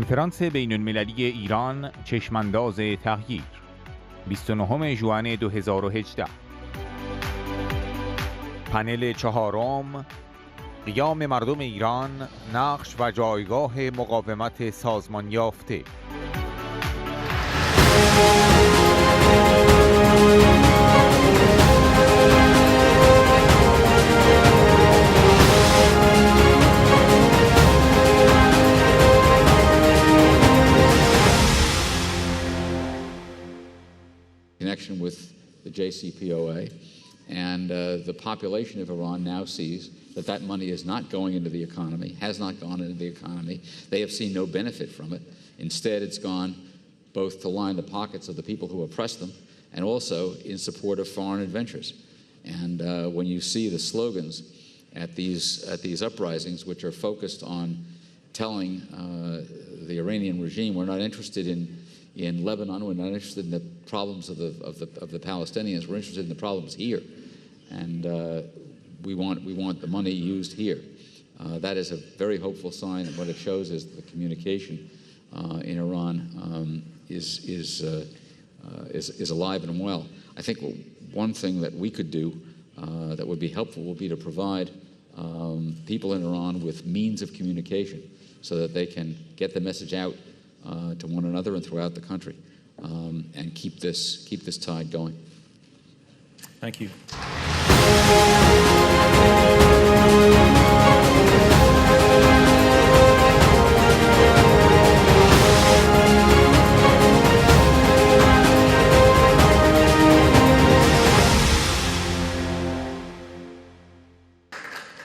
کنفرانس بین‌المللی ایران چشمانداز تغییر 29 ژوئن 2018 پنل چهارم قیام مردم ایران، نقش و جایگاه مقاومت سازمان یافته. Connection with the JCPOA, and the population of Iran now sees that that money is not going into the economy, has not gone into the economy. They have seen no benefit from it. Instead, it's gone both to line the pockets of the people who oppress them and also in support of foreign adventures. And when you see the slogans at these uprisings, which are focused on telling the Iranian regime, we're not interested in Lebanon, we're not interested in the problems of the Palestinians, we're interested in the problems here. And we want the money used here. That is a very hopeful sign, and what it shows is the communication in Iran is alive and well. I think one thing that we could do that would be helpful would be to provide people in Iran with means of communication so that they can get the message out to one another and throughout the country, and keep this tide going. Thank you.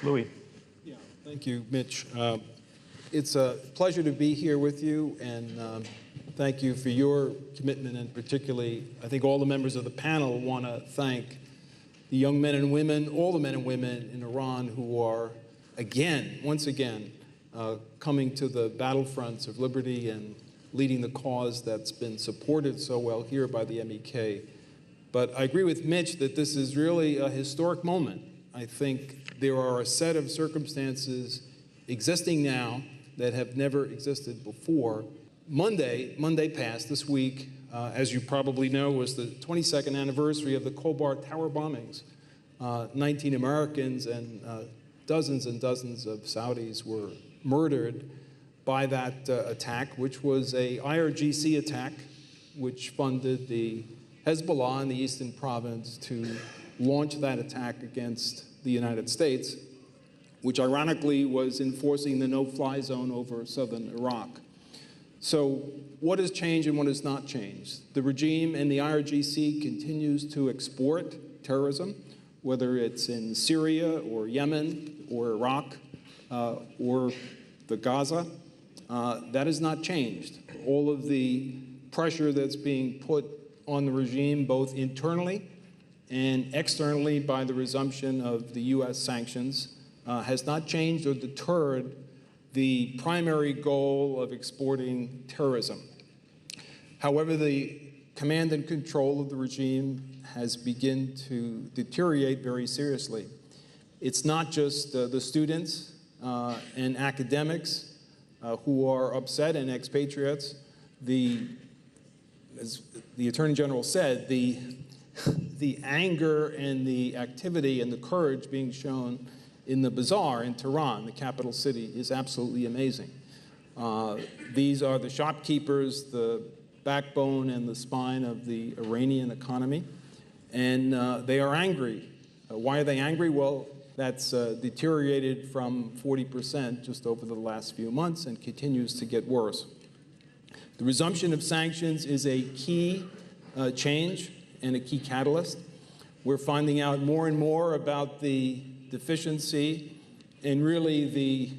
Louis. Yeah, thank you, Mitch. It's a pleasure to be here with you, and thank you for your commitment, and particularly, I think all the members of the panel want to thank the young men and women, all the men and women in Iran who are, once again, coming to the battlefronts of liberty and leading the cause that's been supported so well here by the MEK. But I agree with Mitch that this is really a historic moment. I think there are a set of circumstances existing now that have never existed before. Monday passed this week, as you probably know, was the 22nd anniversary of the Khobar Tower bombings. 19 Americans and dozens and dozens of Saudis were murdered by that attack, which was a IRGC attack, which funded the Hezbollah in the eastern province to launch that attack against the United States, which ironically was enforcing the no-fly zone over southern Iraq. So what has changed and what has not changed? The regime and the IRGC continues to export terrorism, whether it's in Syria or Yemen or Iraq or the Gaza. That has not changed. All of the pressure that's being put on the regime, both internally and externally by the resumption of the U.S. sanctions, has not changed or deterred the primary goal of exporting terrorism. However, the command and control of the regime has begun to deteriorate very seriously. It's not just the students and academics who are upset and expatriates. As the Attorney General said, the anger and the activity and the courage being shown in the bazaar in Tehran, the capital city, is absolutely amazing. These are the shopkeepers, the backbone and the spine of the Iranian economy, and they are angry. Why are they angry? Well, that's deteriorated from 40% just over the last few months and continues to get worse. The resumption of sanctions is a key change and a key catalyst. We're finding out more and more about the deficiency and really the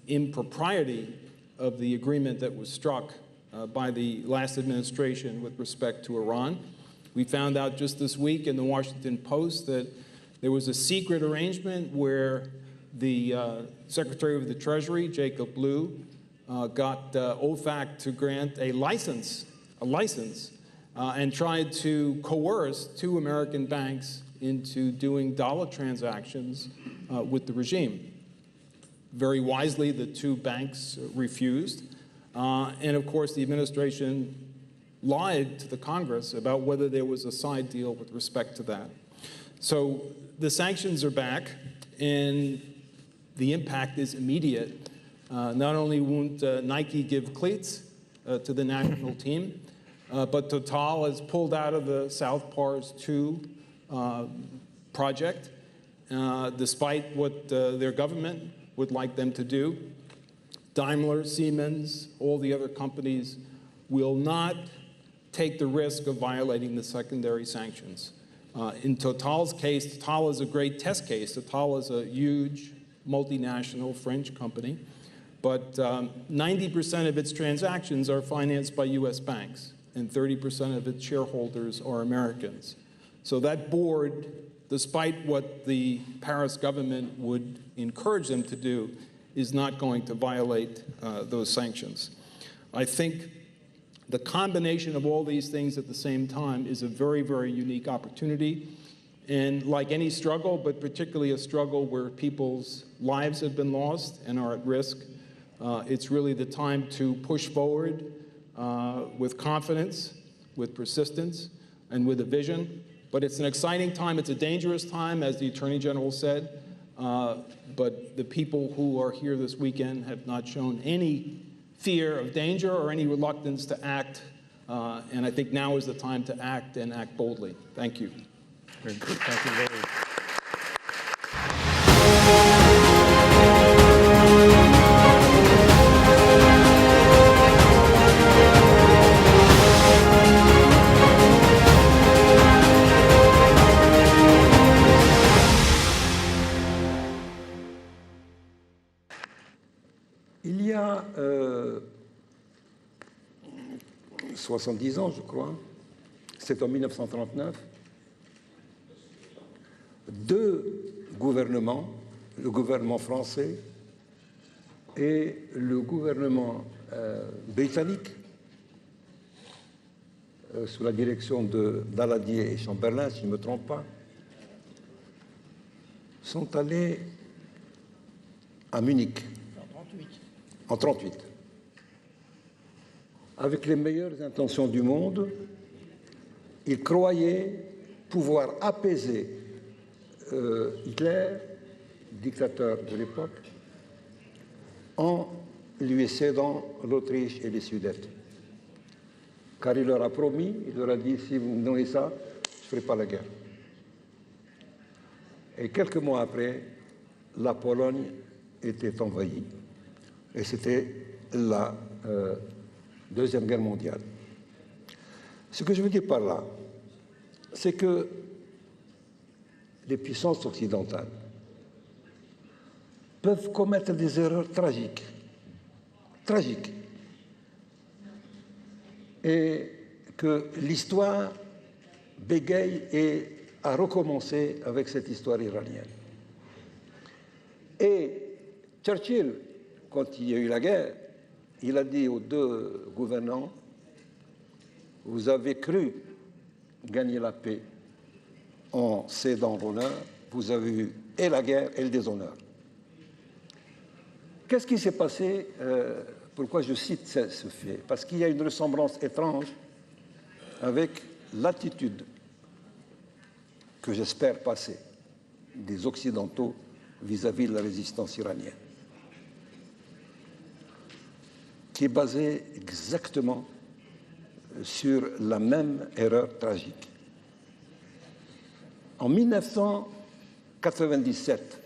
impropriety of the agreement that was struck by the last administration with respect to Iran. We found out just this week in the Washington Post that there was a secret arrangement where the Secretary of the Treasury, Jacob Lew, got OFAC to grant a license, and tried to coerce 2 American banks into doing dollar transactions with the regime. Very wisely, the two banks refused. And of course, the administration lied to the Congress about whether there was a side deal with respect to that. So the sanctions are back, and the impact is immediate. Not only won't Nike give cleats to the national team, but Total has pulled out of the South Pars 2 project, despite what their government would like them to do. Daimler, Siemens, all the other companies will not take the risk of violating the secondary sanctions. In Total's case, Total is a great test case. Total is a huge multinational French company, but 90% of its transactions are financed by US banks, and 30% of its shareholders are Americans. So that board, despite what the Paris government would encourage them to do, is not going to violate those sanctions. I think the combination of all these things at the same time is a very, very unique opportunity. And like any struggle, but particularly a struggle where people's lives have been lost and are at risk, it's really the time to push forward with confidence, with persistence, and with a vision. But it's an exciting time. It's a dangerous time, as the Attorney General said. But the people who are here this weekend have not shown any fear of danger or any reluctance to act. And I think now is the time to act and act boldly. Thank you. Very good. Thank you very much. Il y a 70 ans, je crois, c'est en 1939, deux gouvernements, le gouvernement français et le gouvernement britannique, sous la direction de Daladier et Chamberlain, si je ne me trompe pas, sont allés à Munich. En 1938. Avec les meilleures intentions du monde, ils croyaient pouvoir apaiser Hitler, dictateur de l'époque, en lui cédant l'Autriche et les Sudètes. Car il leur a promis, il leur a dit, si vous me donnez ça, je ne ferai pas la guerre. Et quelques mois après, la Pologne était envahie. Et c'était la Deuxième Guerre mondiale. Ce que je veux dire par là, c'est que les puissances occidentales peuvent commettre des erreurs tragiques, et que l'histoire bégaye et a recommencé avec cette histoire iranienne. Et Churchill, quand il y a eu la guerre, il a dit aux deux gouvernants, vous avez cru gagner la paix en cédant l'honneur, vous avez eu et la guerre et le déshonneur. Qu'est-ce qui s'est passé? Pourquoi je cite ce fait? Parce qu'il y a une ressemblance étrange avec l'attitude que j'espère passer des Occidentaux vis-à-vis de la résistance iranienne, qui est basée exactement sur la même erreur tragique. En 1997,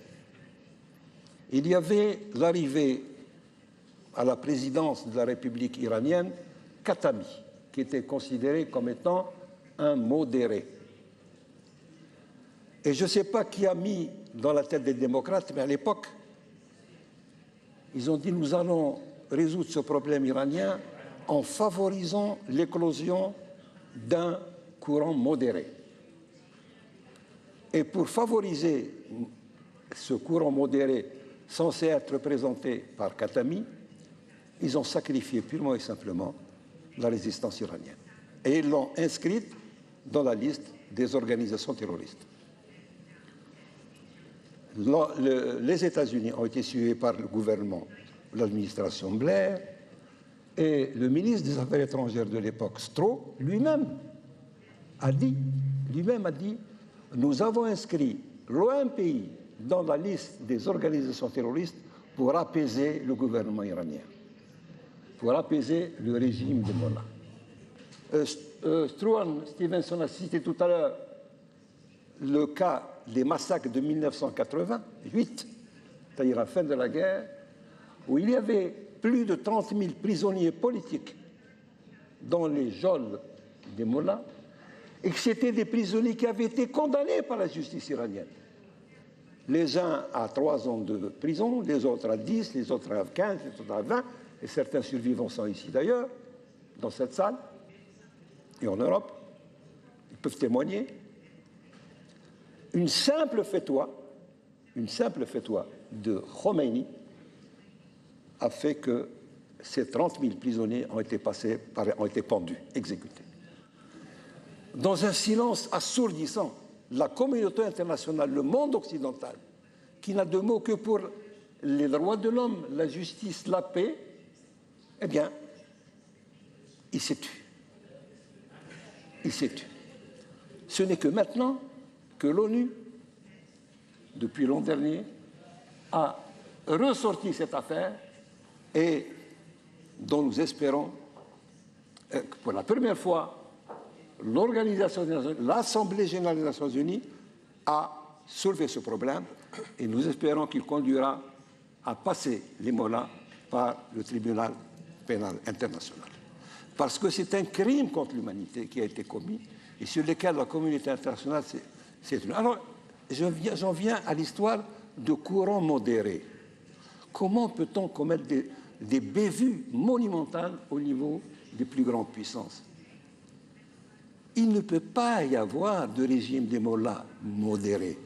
il y avait l'arrivée à la présidence de la République iranienne Khatami, qui était considéré comme étant un modéré. Et je ne sais pas qui a mis dans la tête des démocrates, mais à l'époque, ils ont dit nous allons résoudre ce problème iranien en favorisant l'éclosion d'un courant modéré. Et pour favoriser ce courant modéré censé être représenté par Khatami, ils ont sacrifié purement et simplement la résistance iranienne. Et ils l'ont inscrite dans la liste des organisations terroristes. les États-Unis ont été suivis par le gouvernement, l'administration Blair, et le ministre des Affaires étrangères de l'époque, Stroh, lui-même a dit, nous avons inscrit l'OMPI dans la liste des organisations terroristes pour apaiser le gouvernement iranien, pour apaiser le régime de Mollah. Struan Stevenson a cité tout à l'heure le cas des massacres de 1988, c'est-à-dire à la fin de la guerre, où il y avait plus de 30 000 prisonniers politiques dans les geôles des mollahs, et que c'était des prisonniers qui avaient été condamnés par la justice iranienne. Les uns à 3 ans de prison, les autres à 10, les autres à 15, les autres à 20, et certains survivants sont ici d'ailleurs, dans cette salle, et en Europe, ils peuvent témoigner. Une simple fatwa de Khomeini a fait que ces 30 000 prisonniers ont été pendus, exécutés. Dans un silence assourdissant, la communauté internationale, le monde occidental, qui n'a de mots que pour les droits de l'homme, la justice, la paix, eh bien, il s'est tu. Ce n'est que maintenant que l'ONU, depuis l'an dernier, a ressorti cette affaire et dont nous espérons que pour la première fois, l'Assemblée générale des Nations unies a soulevé ce problème et nous espérons qu'il conduira à passer les mollahs par le tribunal pénal international. Parce que c'est un crime contre l'humanité qui a été commis et sur lequel la communauté internationale s'est tenue. Alors, j'en viens à l'histoire de courants modérés. Comment peut-on commettre des bévues monumentales au niveau des plus grandes puissances? Il ne peut pas y avoir de régime des mollahs modéré.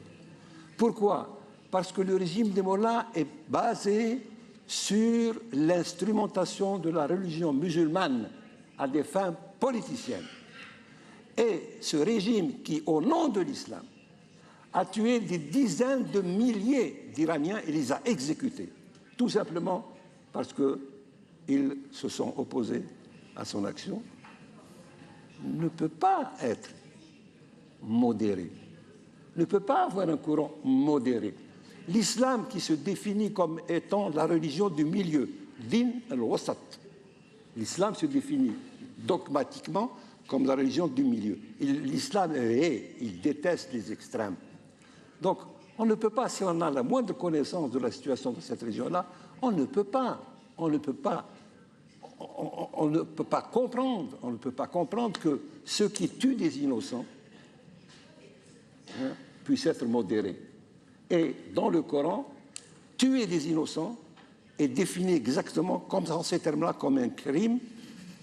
Pourquoi? Parce que le régime des mollahs est basé sur l'instrumentation de la religion musulmane à des fins politiciennes. Et ce régime qui, au nom de l'islam, a tué des dizaines de milliers d'Iraniens et les a exécutés, tout simplement parce qu'ils se sont opposés à son action, ne peut pas être modéré, ne peut pas avoir un courant modéré. L'islam qui se définit comme étant la religion du milieu, din al-wasat, l'islam se définit dogmatiquement comme la religion du milieu. L'islam il déteste les extrêmes. Donc, on ne peut pas, si on a la moindre connaissance de la situation de cette région-là, on ne peut pas comprendre que ceux qui tuent des innocents puissent être modérés. Et dans le Coran, tuer des innocents est défini exactement comme dans ces termes-là, comme un crime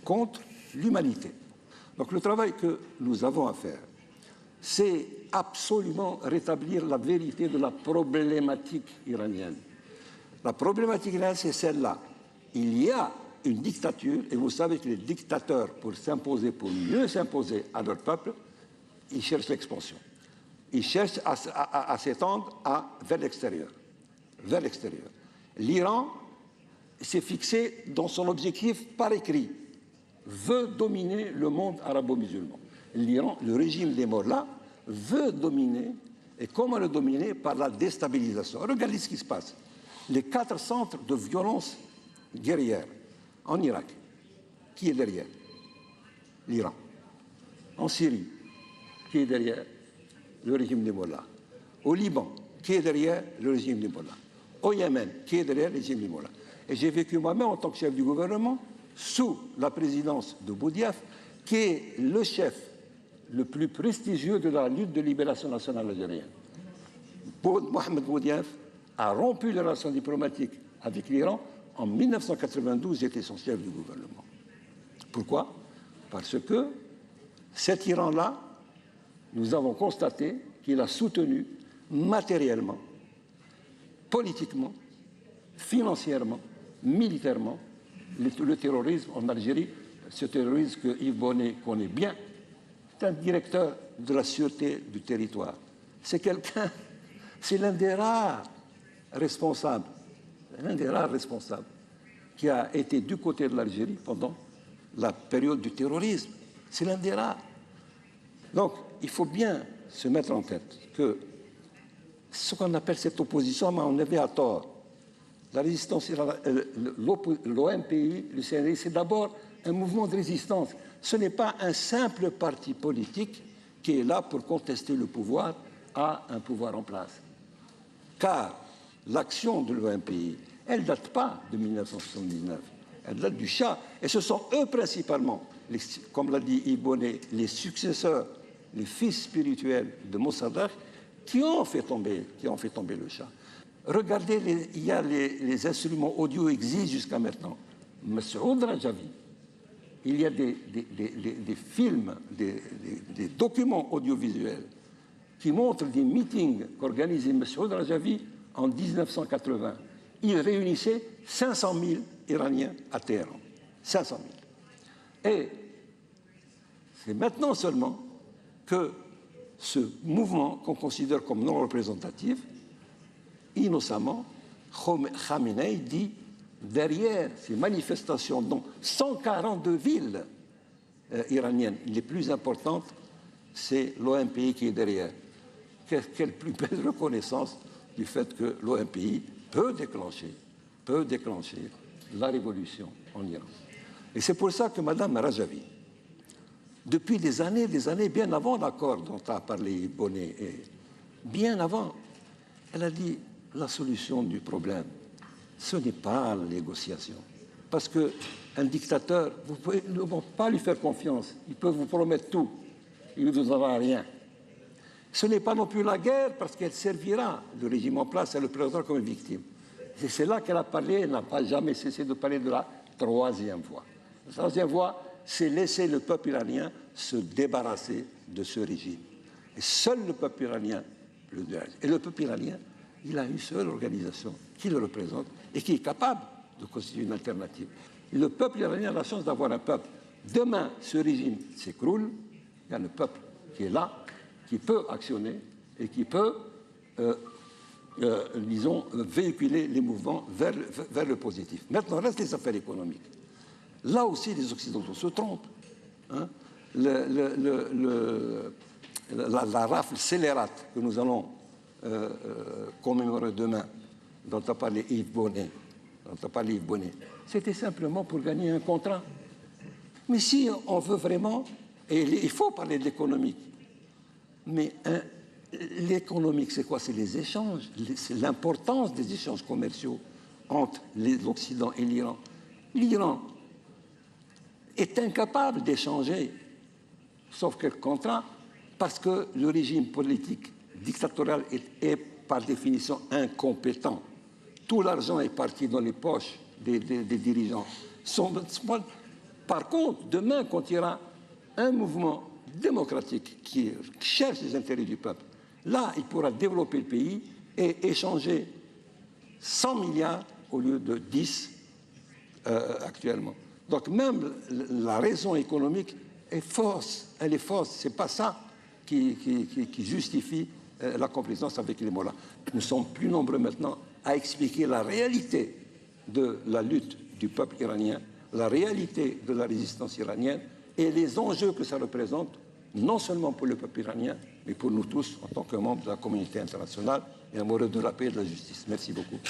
contre l'humanité. Donc le travail que nous avons à faire, c'est absolument rétablir la vérité de la problématique iranienne. La problématique iranienne, c'est celle-là. Il y a une dictature, et vous savez que les dictateurs, pour s'imposer, pour mieux s'imposer à leur peuple, ils cherchent l'expansion. Ils cherchent à s'étendre vers l'extérieur. L'Iran s'est fixé dans son objectif par écrit, veut dominer le monde arabo-musulman. L'Iran, le régime des mollahs, veut dominer, et comment le dominer? Par la déstabilisation. Regardez ce qui se passe. Les 4 centres de violence guerrière en Irak, qui est derrière? L'Iran. En Syrie, qui est derrière? Le régime des mollahs. Au Liban, qui est derrière? Le régime des mollahs. Au Yémen, qui est derrière? Le régime des mollahs. Et j'ai vécu moi-même en tant que chef du gouvernement sous la présidence de Boudiaf, qui est le chef le plus prestigieux de la lutte de libération nationale algérienne. Mohamed Boudiaf a rompu les relations diplomatiques avec l'Iran en 1992, j'étais son chef du gouvernement. Pourquoi? Parce que cet Iran-là, nous avons constaté qu'il a soutenu matériellement, politiquement, financièrement, militairement, le terrorisme en Algérie, ce terrorisme que Yves Bonnet connaît bien. C'est un directeur de la sûreté du territoire. C'est quelqu'un C'est l'un des rares responsables, qui a été du côté de l'Algérie pendant la période du terrorisme. C'est l'un des rares. Donc, il faut bien se mettre en tête que ce qu'on appelle cette opposition, mais on avait à tort. La résistance, l'OMPI, le CNRI, c'est d'abord un mouvement de résistance. Ce n'est pas un simple parti politique qui est là pour contester le pouvoir à un pouvoir en place. Car l'action de l'OMPI, elle ne date pas de 1979, elle date du Shah. Et ce sont eux principalement, comme l'a dit Yves Bonnet, les successeurs, les fils spirituels de Mossadegh, qui ont fait tomber le Shah. Regardez, les instruments audio existent jusqu'à maintenant. Massoud Rajavi, il y a des films, des documents audiovisuels qui montrent des meetings qu'organisait Massoud Rajavi en 1980. Il réunissait 500 000 Iraniens à Téhéran. 500 000. Et c'est maintenant seulement que ce mouvement qu'on considère comme non représentatif, innocemment, Khamenei dit, derrière ces manifestations dans 142 villes iraniennes, les plus importantes, c'est l'OMPI qui est derrière. Quelle plus belle reconnaissance du fait que l'OMPI peut déclencher la révolution en Iran. Et c'est pour ça que Mme Rajavi, depuis des années, bien avant l'accord dont a parlé Bonnet, bien avant, elle a dit la solution du problème, ce n'est pas la négociation. Parce qu'un dictateur, vous ne pouvez pas lui faire confiance. Il peut vous promettre tout. Il ne vous donnera rien. Ce n'est pas non plus la guerre, parce qu'elle servira le régime en place, elle le présentera comme une victime. C'est là qu'elle a parlé, elle n'a pas jamais cessé de parler de la troisième voie. La troisième voie, c'est laisser le peuple iranien se débarrasser de ce régime. Et seul le peuple iranien le dégage. Et le peuple iranien, il a une seule organisation qui le représente et qui est capable de constituer une alternative. Et le peuple iranien a la chance d'avoir un peuple. Demain, ce régime s'écroule, il y a le peuple qui est là, qui peut actionner et qui peut, disons, véhiculer les mouvements vers le positif. Maintenant, reste les affaires économiques. Là aussi, les Occidentaux se trompent. Hein. La rafle scélérate que nous allons commémorer demain, dont a parlé Yves Bonnet, c'était simplement pour gagner un contrat. Mais si on veut vraiment, et il faut parler de l'économique, mais l'économique, c'est quoi? C'est les échanges, c'est l'importance des échanges commerciaux entre l'Occident et l'Iran. L'Iran est incapable d'échanger, sauf quelques contrats, parce que le régime politique dictatorial est par définition incompétent. Tout l'argent est parti dans les poches des dirigeants. Par contre, demain, quand il y aura un mouvement démocratique qui cherche les intérêts du peuple, là, il pourra développer le pays et échanger 100 milliards au lieu de 10 actuellement. Donc même la raison économique est fausse. Elle est fausse. Ce n'est pas ça qui justifie la complaisance avec les mollahs. Nous sommes plus nombreux maintenant à expliquer la réalité de la lutte du peuple iranien, la réalité de la résistance iranienne et les enjeux que ça représente, non seulement pour le peuple iranien, mais pour nous tous en tant que membres de la communauté internationale et amoureux de la paix et de la justice. Merci beaucoup.